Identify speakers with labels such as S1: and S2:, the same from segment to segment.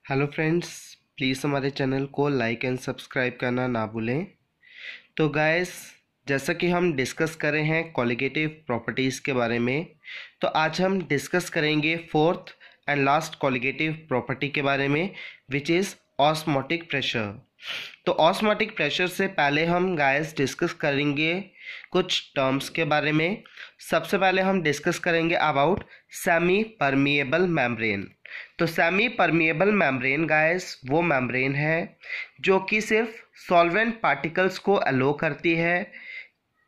S1: Hello friends, please हमारे channel को like and subscribe करना ना भूलें। तो गाइस, जैसा कि हम डिस्कस कर रहे हैं कॉलिगेटिव प्रॉपर्टीज़ के बारे में, तो आज हम डिस्कस करेंगे fourth and last colligative property के बारे में, विच इज़ ऑस्मोटिक प्रेशर। तो ऑस्मोटिक प्रेशर से पहले हम गाइस डिस्कस करेंगे कुछ टर्म्स के बारे में। सबसे पहले हम डिस्कस करेंगे अबाउट सेमी परमिएबल मेम्ब्रेन। तो सेमी परमिएबल मेम्ब्रेन गाइस वो मेम्ब्रेन है जो कि सिर्फ सॉल्वेंट पार्टिकल्स को अलो करती है,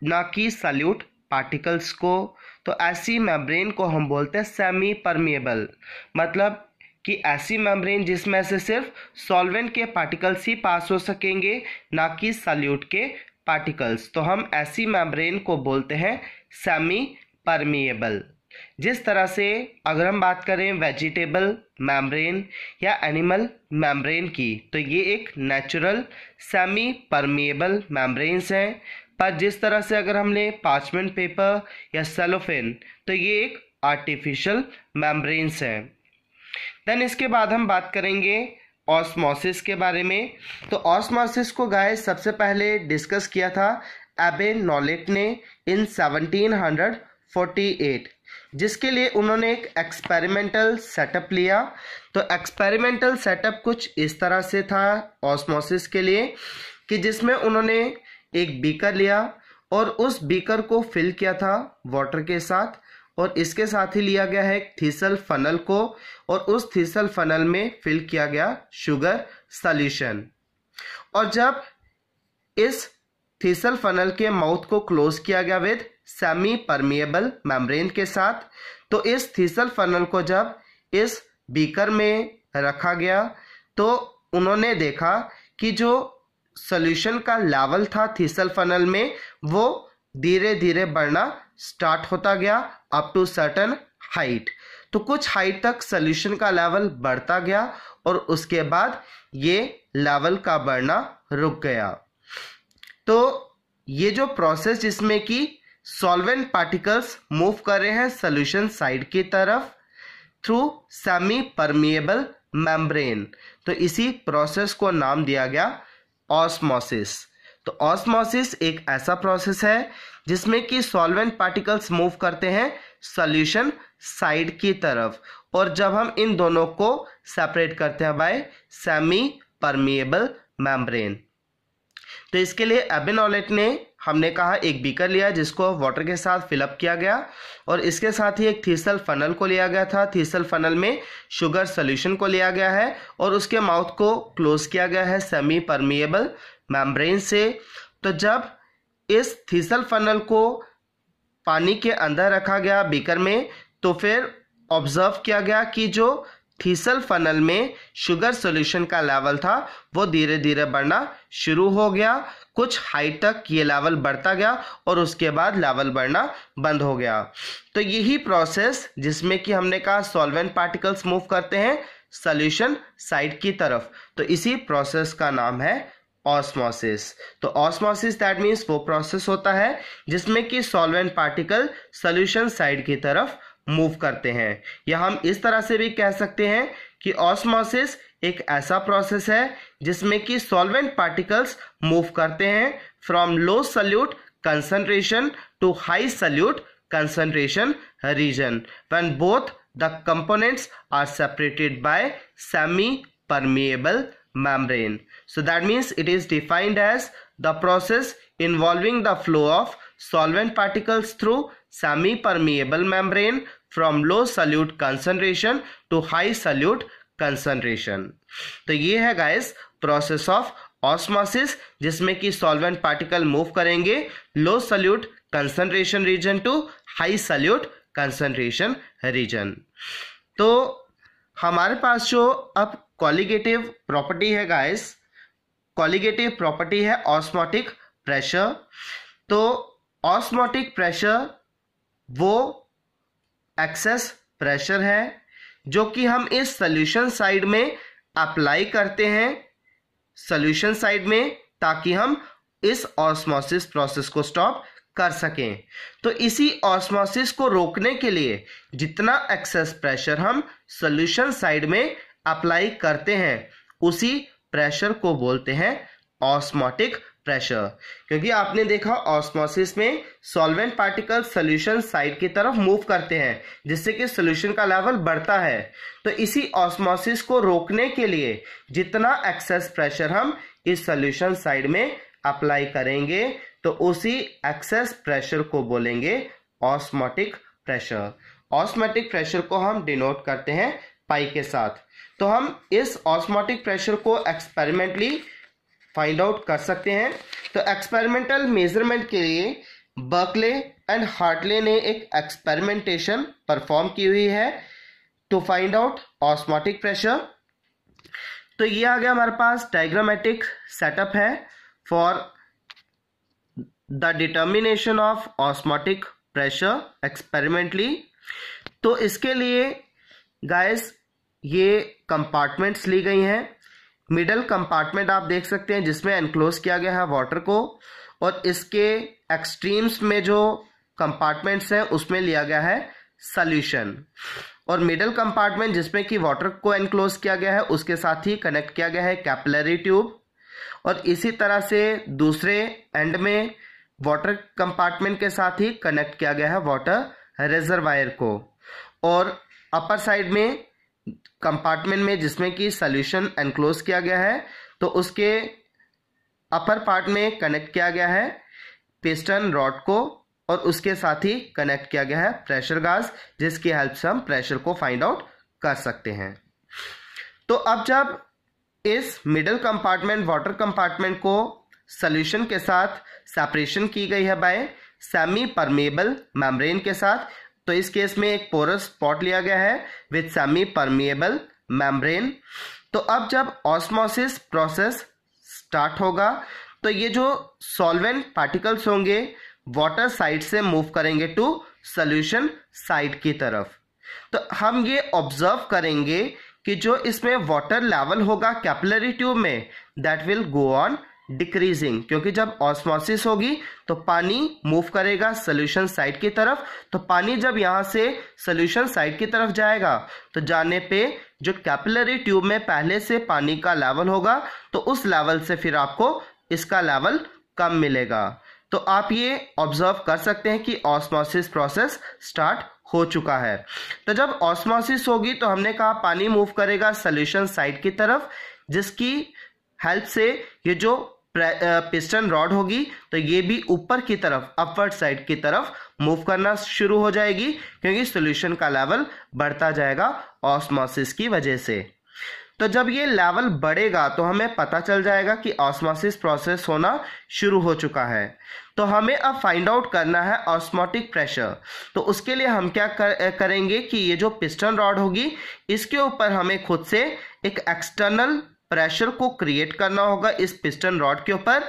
S1: ना कि सॉल्यूट पार्टिकल्स को। तो ऐसी मेम्ब्रेन को हम बोलते हैं सेमी परमिएबल, मतलब कि ऐसी मेम्ब्रेन जिसमें से सिर्फ सॉल्वेंट के पार्टिकल्स ही पास हो सकेंगे, ना कि सॉल्यूट के पार्टिकल्स। तो हम ऐसी मेम्ब्रेन को बोलते हैं सेमी परमिएबल। जिस तरह से अगर हम बात करें वेजिटेबल मेम्ब्रेन या एनिमल मेम्ब्रेन की, तो ये एक नेचुरल सेमी परमिएबल मेम्ब्रेन्स हैं। पर जिस तरह से अगर हमने पार्चमेंट पेपर या सेलोफेन, तो ये एक आर्टिफिशियल मेम्ब्रेन्स हैं। देन इसके बाद हम बात करेंगे ऑस्मोसिस के बारे में। तो ऑस्मोसिस को गाइस सबसे पहले डिस्कस किया था एबे नॉलेट ने इन 1748, जिसके लिए उन्होंने एक एक्सपेरिमेंटल सेटअप लिया। तो एक्सपेरिमेंटल सेटअप कुछ इस तरह से था ऑस्मोसिस के लिए कि जिसमें उन्होंने एक बीकर लिया और उस बीकर को फिल किया था वाटर के साथ, और इसके साथ ही लिया गया है एक थीसल फनल को, और उस थीसल फनल में फिल किया गया शुगर सॉल्यूशन। और जब इस थीसल फनल के माउथ को क्लोज किया गया विद सेमी परमिएबल मेम्ब्रेन के साथ, तो इस थीसल फनल को जब इस बीकर में रखा गया तो उन्होंने देखा कि जो सॉल्यूशन का लेवल था थीसल फनल में वो धीरे धीरे बढ़ना स्टार्ट होता गया अप टू सर्टेन हाइट। तो कुछ हाइट तक सॉल्यूशन का लेवल बढ़ता गया और उसके बाद ये लेवल का बढ़ना रुक गया। तो ये जो प्रोसेस जिसमें कि सॉल्वेंट पार्टिकल्स मूव कर रहे हैं सॉल्यूशन साइड की तरफ थ्रू सेमी परमिएबल मेम्ब्रेन, तो इसी प्रोसेस को नाम दिया गया ऑस्मोसिस। तो ऑस्मोसिस एक ऐसा प्रोसेस है जिसमें कि सॉल्वेंट पार्टिकल्स मूव करते हैं सॉल्यूशन साइड की तरफ, और जब हम इन दोनों को सेपरेट करते हैं बाय सेमी परमिएबल मेम्ब्रेन। तो इसके लिए एबे नॉलेट ने, हमने कहा, एक बीकर लिया जिसको वाटर के साथ फिलअप किया गया, और इसके साथ ही एक थीसल फनल को लिया गया था। थीसल फनल में शुगर सॉल्यूशन को लिया गया है और उसके माउथ को क्लोज किया गया है सेमी परमिएबल मेम्ब्रेन से। तो जब इस थीसल फनल को पानी के अंदर रखा गया बीकर में, तो फिर ऑब्जर्व किया गया कि जो थीसल फनल में शुगर सॉल्यूशन का लेवल था वो धीरे धीरे बढ़ना शुरू हो गया। कुछ हाइट तक ये लेवल बढ़ता गया और उसके बाद लेवल बढ़ना बंद हो गया। तो यही प्रोसेस जिसमें कि हमने कहा सॉल्वेंट पार्टिकल्स मूव करते हैं सॉल्यूशन साइड की तरफ, तो इसी प्रोसेस का नाम है ऑस्मोसिस। तो ऑस्मोसिस दैट मीन्स वो प्रोसेस होता है जिसमें कि सॉल्वेंट पार्टिकल सॉल्यूशन साइड की तरफ मूव करते हैं। या हम इस तरह से भी कह सकते हैं कि ऑस्मोसिस एक ऐसा प्रोसेस है जिसमें कि सॉल्वेंट पार्टिकल्स मूव करते हैं from low solute concentration to high solute concentration region when both the components are separated by semi permeable membrane. So that means it is defined as the process involving the flow of solvent particles through semi-permeable membrane from low solute concentration to high solute concentration. तो ये है guys process of osmosis, जिसमें कि solvent particle move करेंगे low solute concentration region to high solute concentration region. तो हमारे पास जो अब कॉलिगेटिव प्रॉपर्टी है गाइस, कॉलिगेटिव प्रॉपर्टी है ऑस्मोटिक प्रेशर। तो ऑस्मोटिक प्रेशर वो एक्सेस प्रेशर है जो कि हम इस सॉल्यूशन साइड में अप्लाई करते हैं सॉल्यूशन साइड में, ताकि हम इस ऑस्मोसिस प्रोसेस को स्टॉप कर सकें। तो इसी ऑस्मोसिस को रोकने के लिए जितना एक्सेस प्रेशर हम सॉल्यूशन साइड में अप्लाई करते हैं उसी प्रेशर को बोलते हैं ऑस्मोटिक प्रेशर। क्योंकि आपने देखा ऑस्मोसिस में सॉल्वेंट पार्टिकल सॉल्यूशन साइड की तरफ मूव करते हैं जिससे कि सॉल्यूशन का लेवल बढ़ता है। तो इसी ऑस्मोसिस को रोकने के लिए जितना एक्सेस प्रेशर हम इस सॉल्यूशन साइड में अप्लाई करेंगे तो उसी एक्सेस प्रेशर को बोलेंगे ऑस्मोटिक प्रेशर। ऑस्मोटिक प्रेशर को हम डिनोट करते हैं पाई के साथ। तो हम इस ऑस्मोटिक प्रेशर को एक्सपेरिमेंटली फाइंड आउट कर सकते हैं। तो एक्सपेरिमेंटल मेजरमेंट के लिए बर्कले एंड हार्टले ने एक एक्सपेरिमेंटेशन परफॉर्म की हुई है to find out osmotic pressure. तो ये आ गया हमारे पास डायग्रामेटिक सेटअप है for the determination of osmotic pressure experimentally. तो इसके लिए गाइस ये कंपार्टमेंट्स ली गई हैं। मिडल कंपार्टमेंट आप देख सकते हैं जिसमें एनक्लोज किया गया है वाटर को, और इसके एक्सट्रीम्स में जो कंपार्टमेंट्स हैं उसमें लिया गया है सॉल्यूशन। और मिडल कंपार्टमेंट जिसमें कि वाटर को एनक्लोज किया गया है उसके साथ ही कनेक्ट किया गया है कैपिलरी ट्यूब, और इसी तरह से दूसरे एंड में वाटर कंपार्टमेंट के साथ ही कनेक्ट किया गया है वाटर रिजर्वायर को। और अपर साइड में कंपार्टमेंट में जिसमें कि सॉल्यूशन एनक्लोज किया गया है तो उसके अपर पार्ट में कनेक्ट किया गया है पिस्टन रॉड को, और उसके साथ ही कनेक्ट किया गया है प्रेशर गाज जिसकी हेल्प से हम प्रेशर को फाइंड आउट कर सकते हैं। तो अब जब इस मिडल कंपार्टमेंट वाटर कंपार्टमेंट को सॉल्यूशन के साथ सेपरेशन की गई है बाय सेमी परमेबल मेम्ब्रेन के साथ, तो इस केस में एक पोरस स्पॉट लिया गया है विद सेमी परमेबल मेम्ब्रेन। तो अब जब ऑस्मोसिस प्रोसेस स्टार्ट होगा तो ये जो सॉल्वेंट पार्टिकल्स होंगे वाटर साइड से मूव करेंगे टू सॉल्यूशन साइड की तरफ। तो हम ये ऑब्जर्व करेंगे कि जो इसमें वाटर लेवल होगा कैपिलरी ट्यूब में that will go on decreasing, क्योंकि जब ऑस्मोसिस होगी तो पानी मूव करेगा सॉल्यूशन साइड की तरफ। तो पानी जब यहाँ से सॉल्यूशन साइड की तरफ जाएगा तो जाने पे जो कैपिलरी ट्यूब में पहले से पानी का लेवल होगा तो उस लेवल से फिर आपको इसका लेवल कम मिलेगा। तो आप ये ऑब्जर्व कर सकते हैं कि ऑस्मोसिस प्रोसेस स्टार्ट हो चुका है। तो जब ऑस्मोसिस होगी तो हमने कहा पानी मूव करेगा सॉल्यूशन साइड की तरफ, जिसकी हेल्प से ये जो पिस्टन रॉड होगी तो ये भी ऊपर की तरफ अपवर्ड साइड की तरफ मूव करना शुरू हो जाएगी, क्योंकि सॉल्यूशन का लेवल बढ़ता जाएगा ऑस्मोसिस की वजह से। तो जब ये लेवल बढ़ेगा तो हमें पता चल जाएगा कि ऑस्मोसिस प्रोसेस होना शुरू हो चुका है। तो हमें अब फाइंड आउट करना है ऑस्मोटिक प्रेशर। तो उसके लिए हम क्या करेंगे कि ये जो पिस्टन रॉड होगी इसके ऊपर हमें खुद से एक एक्सटर्नल प्रेशर को क्रिएट करना होगा इस पिस्टन रॉड के ऊपर,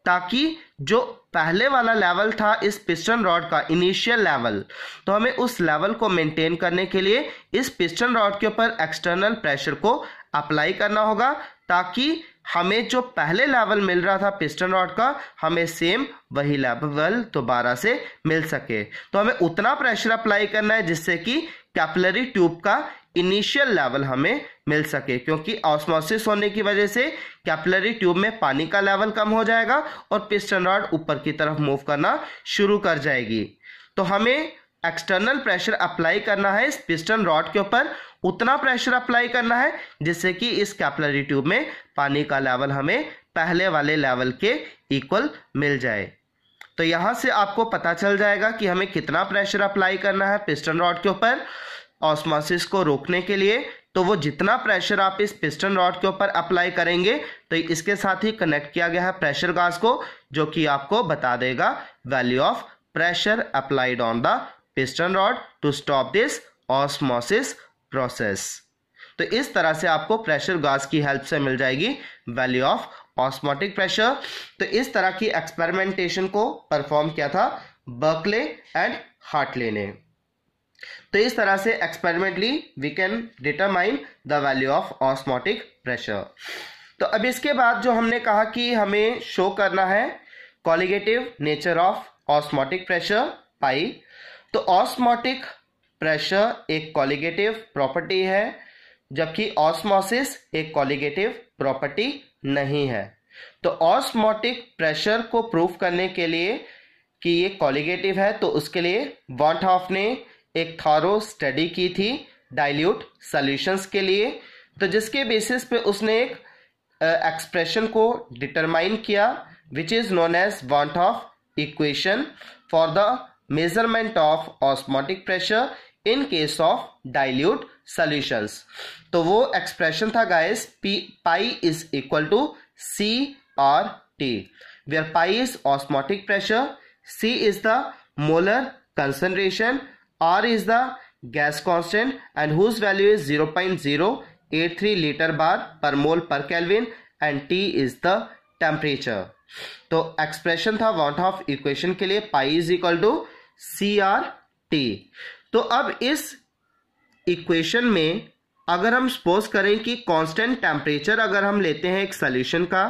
S1: ताकि जो पहले वाला लेवल था इस पिस्टन रॉड का इनिशियल लेवल, तो हमें उस लेवल को मेंटेन करने के लिए इस पिस्टन रॉड के ऊपर एक्सटर्नल प्रेशर को अप्लाई करना होगा, ताकि हमें जो पहले लेवल मिल रहा था पिस्टन रॉड का हमें सेम वही लेवल दोबारा से मिल सके। तो हमें उतना प्रेशर अप्लाई करना है जिससे कि कैपिलरी ट्यूब का इनिशियल लेवल हमें मिल सके, क्योंकि ऑस्मोसिस होने की वजह से कैपिलरी ट्यूब में पानी का लेवल कम हो जाएगा और पिस्टन रॉड ऊपर की तरफ मूव करना शुरू कर जाएगी। तो हमें एक्सटर्नल प्रेशर अप्लाई करना है इस पिस्टन रॉड के ऊपर, उतना प्रेशर अप्लाई करना है जिससे कि इस कैपिलरी ट्यूब में पानी का लेवल हमें पहले वाले लेवल के इक्वल मिल जाए। तो यहां से आपको पता चल जाएगा कि हमें कितना प्रेशर अप्लाई करना है पिस्टन रॉड के ऊपर ऑस्मोसिस को रोकने के लिए। तो वो जितना प्रेशर आप इस पिस्टन रॉड के ऊपर अप्लाई करेंगे तो इसके साथ ही कनेक्ट किया गया है प्रेशर गाज को, जो कि आपको बता देगा value of pressure applied on the piston rod to stop this osmosis process. तो इस तरह से आपको प्रेशर गाज की हेल्प से मिल जाएगी वैल्यू ऑफ ऑस्मोटिक प्रेशर। तो इस तरह की एक्सपेरिमेंटेशन को परफॉर्म किया था बर्कले एंड हार्टले ने। तो इस तरह से experimentally we can determine the value of osmotic pressure. तो अब इसके बाद जो हमने कहा कि हमें शो करना है colligative nature of osmotic pressure pi. तो ऑस्मोटिक प्रेशर एक कॉलिगेटिव प्रॉपर्टी है जबकि ऑस्मोसिस एक कॉलिगेटिव प्रॉपर्टी नहीं है। तो ऑस्मोटिक प्रेशर को प्रूव करने के लिए कि ये कॉलिगेटिव है, तो उसके लिए वॉन हॉफ ने एक थॉरो स्टडी की थी डाइल्यूट सॉल्यूशंस के लिए, तो जिसके बेसिस पे उसने एक एक्सप्रेशन को डिटरमाइन किया which is known as van Hoff equation for the measurement of osmotic pressure in case of dilute solutions. तो वो एक्सप्रेशन था guys pi is equal to CRT, where pi is osmotic pressure, C is the molar concentration, R is the gas constant and whose value is 0.083 liter bar per mole per Kelvin and T is the temperature। तो expression था van Hoff equation के लिए pi is equal to CRT। तो अब इस equation में अगर हम सपोज करें कि कांस्टेंट टेम्परेचर अगर हम लेते हैं एक सॉल्यूशन का,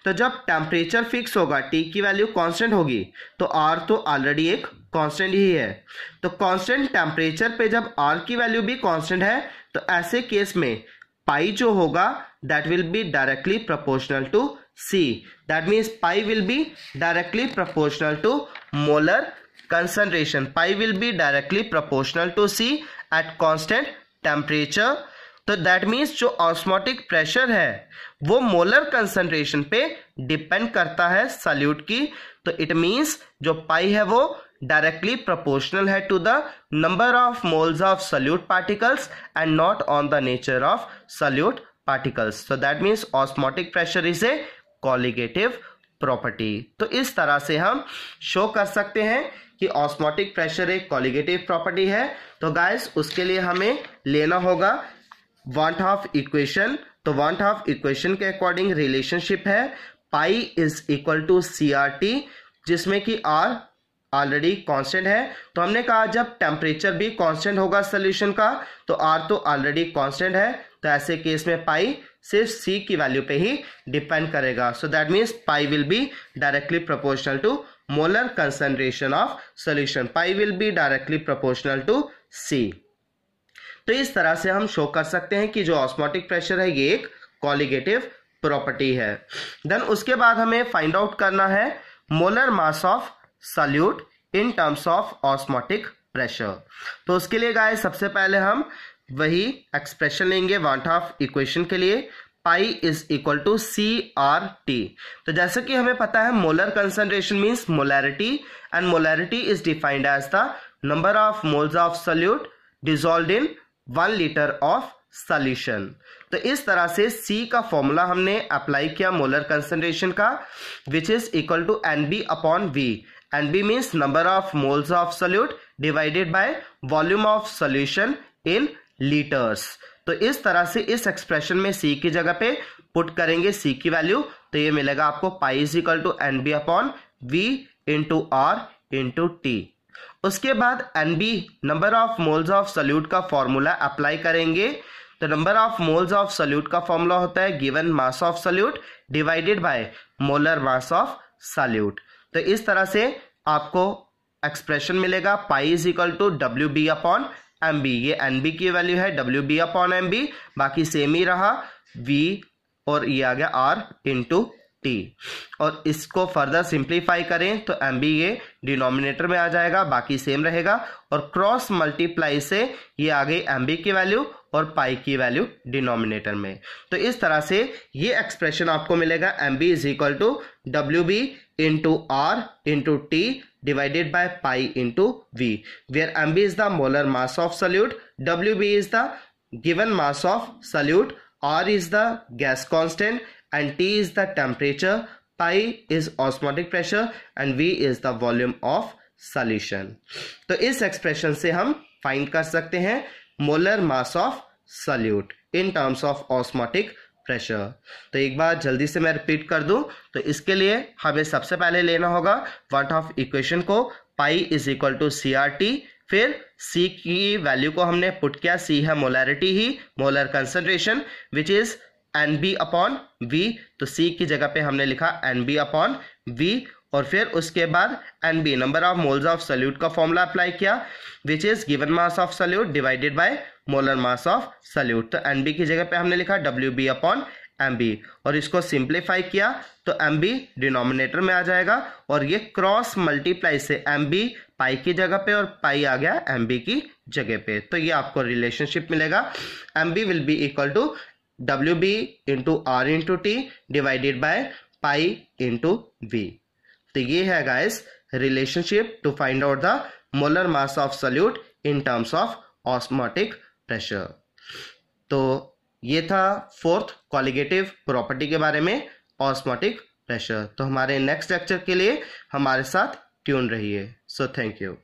S1: तो जब टेम्परेचर फिक्स होगा T की वैल्यू कांस्टेंट होगी तो R तो ऑलरेडी एक कांस्टेंट ही है। तो कांस्टेंट टेम्परेचर पे जब R की वैल्यू भी कांस्टेंट है तो ऐसे केस में पाई जो होगा that will be directly proportional to C। That means pi will be directly proportional to molar concentration. Pi will be directly proportional to C at constant temperature. तो that means जो osmotic pressure है वो molar concentration पे depend करता है solute की। तो it means जो पाई है वो डायरेक्टली प्रोपोर्शनल है to the number of moles of solute particles and not on the nature of solute particles. So that means osmotic pressure is a colligative property. तो इस तरह से हम शो कर सकते हैं कि ऑस्मोटिक प्रेशर एक कॉलिगेटिव प्रॉपर्टी है। तो गाइस उसके लिए हमें लेना होगा वॉन हॉफ इक्वेशन। तो वॉन हॉफ इक्वेशन के अकॉर्डिंग रिलेशनशिप है pi is equal to CRT, जिसमें कि R ऑलरेडी कांस्टेंट है। तो हमने कहा जब टेम्परेचर भी कांस्टेंट होगा सोल्यूशन का तो R तो ऑलरेडी कांस्टेंट है, तो ऐसे केस में पाई सिर्फ C की वैल्यू पे ही डिपेंड करेगा। So that means pi will be directly proportional to molar concentration of solution. Pi will be directly proportional to C। तो इस तरह से हम शो कर सकते हैं कि जो ऑस्मोटिक प्रेशर है ये एक कॉलिगेटिव प्रॉपर्टी है। देन उसके बाद हमें फाइंड आउट करना है molar mass of solute in terms of osmotic pressure. तो उसके लिए गाइस सबसे पहले हम वही एक्सप्रेशन लेंगे वॉन हॉफ इक्वेशन के लिए pi is equal to CRT। तो जैसे कि हमें पता है molar concentration means molarity and molarity is defined as the number of moles of solute dissolved in 1 litre of solution. तो इस तरह से C का फॉर्मूला हमने अप्लाई किया मोलर कंसंट्रेशन का which is equal to NB upon V। NB means number of moles of solute divided by volume of solution in litres. तो इस तरह से इस एक्सप्रेशन में C की जगह पे पुट करेंगे C की वैल्यू, तो ये मिलेगा आपको pi is equal to NB upon V into R into T। उसके बाद NB number of moles of solute का फॉर्मूला अप्लाई करेंगे। तो number of moles of solute का फॉर्मूला होता है given mass of solute divided by molar mass of solute. तो इस तरह से आपको एक्सप्रेशन मिलेगा pi is equal to WB upon MB। ये NB की वैल्यू है, WB अपॉन MB बाकी सेम ही रहा, V और ये आ गया R इंटू T। और इसको फर्दर सिंप्लीफाई करें तो MB ये डिनोमिनेटर में आ जाएगा, बाकी सेम रहेगा और क्रॉस मल्टीप्लाई से ये आ गई MB की वैल्यू और पाई की वैल्यू डिनोमिनेटर में। तो इस तरह से ये एक्सप्रेशन आपको मिलेगा MB is equal to WB into R into T divided by pi into V, where MB is the molar mass of solute, WB is the given mass of solute, R is the gas constant and T is the temperature, pi is osmotic pressure and V is the volume of solution। तो इस expression से हम find कर सकते हैं molar mass of solute in terms of osmotic pressure. तो एक बार जल्दी से मैं रिपीट कर दूं, तो इसके लिए हमें सबसे पहले लेना होगा वॉट ऑफ इक्वेशन को pi is equal to CRT, फिर C की वैल्यू को हमने पुट किया, C है मोलैरिटी ही, molar concentration which is NB upon V। तो C की जगह पे हमने लिखा NB अपॉन V और फिर उसके बाद NB number of moles of solute का फॉर्मूला अप्लाई किया, which is given mass of solute divided by molar mass of solute. तो NB की जगह पे हमने लिखा WB अपॉन MB और इसको सिंप्लीफाई किया तो MB डिनोमिनेटर में आ जाएगा और ये क्रॉस मल्टीप्लाई से MB पाई की जगह पे और पाई आ गया MB की जगह पे। तो ये आपको रिलेशनशिप मिलेगा, MB will be equal to WB into R into T divided by pi into V। तो ये है guys relationship to find out the molar mass of solute in terms of osmotic pressure. तो ये था fourth colligative property के बारे में, osmotic pressure. तो हमारे नेक्स्ट लेक्चर के लिए हमारे साथ ट्यून रहिए। So thank you.